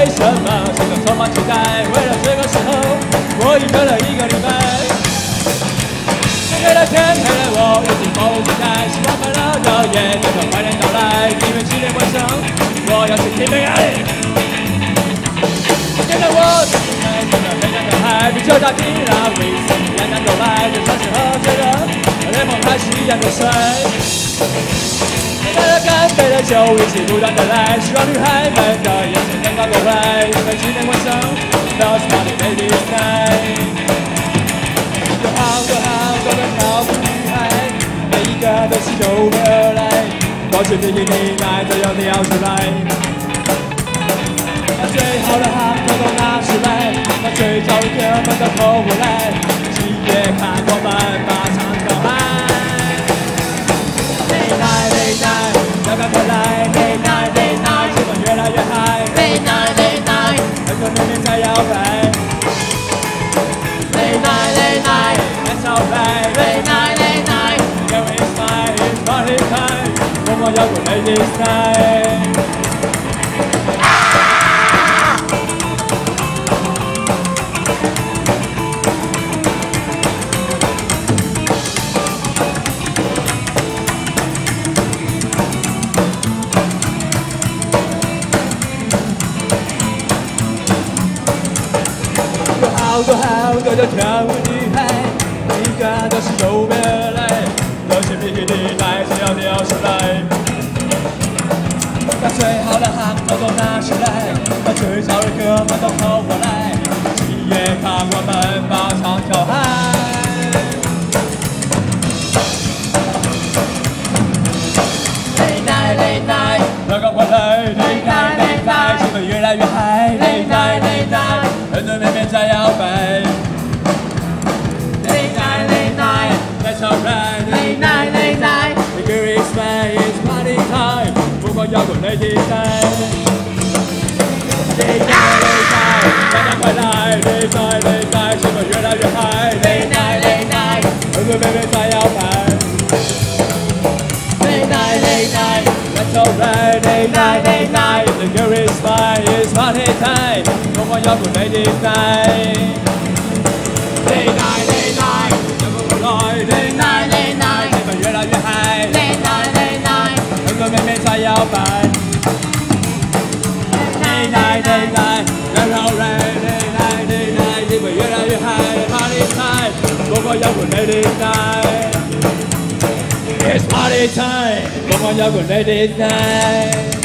为什么心中充满期待？为了这个时候，我已等了1个礼拜。天黑了，天黑了，我已经迫不及待，希望快乐的夜能够快点到来。因为7点晚上，我要去听悲哀。现在我正在真的非常的嗨，啤酒打起了威士忌两两都来，就像是喝醉了，连梦还是一样的帅。带了干杯的酒，一起不断的来，希望女孩们的眼神能够够来，因为今天晚上 That's party ladies night。有好多好多的漂亮女孩，每一个都是有备而来，我去比基尼来，只有你要出来。把最好的航空都拿出来，把最早的哥们都扣回来，七月看我们马上跳嗨。Late night, late night， 要赶快来 ！Late night, late night， 气氛越来越嗨。Late night, late night， 很多妹妹在摇摆。Late night, late night， that's alright。Late night, late night， girl it's fine, it's party time， 我们摇滚 ladies night。好多好多的跳舞女孩，每一个都是有备而来，都是比基尼来，只要你要出来。把最好的航头都拿出来，把最早的哥们都扣过来，七月看我们马上跳嗨。Late night, late night， 要赶快来 ！Late night, late night， 气氛越来越嗨。Late night, late night， 很多妹妹在摇摆。Late night, late night， that's alright。Late night, late night， the girl is fine, it's party time， 不光摇滚 ladies night。Late night, late night， 大家快来 ！Late night, late night， 气氛越来越嗨。Late night, late night， 很多妹妹在摇摆。Late night, late night， that's alright。Late night, late night， the girl is fine, it's party time， 不光摇滚 ladies night。Late night, late night， 摇滚来 ！Late night, late night， 气氛越来越嗨。Late night, late night， 很多妹妹在摇摆。Late night, late night， that's alright。Late night, late night， 气氛越来越嗨。Party time， 不光摇滚 ladies night。It's party time， 不光摇滚 ladies night。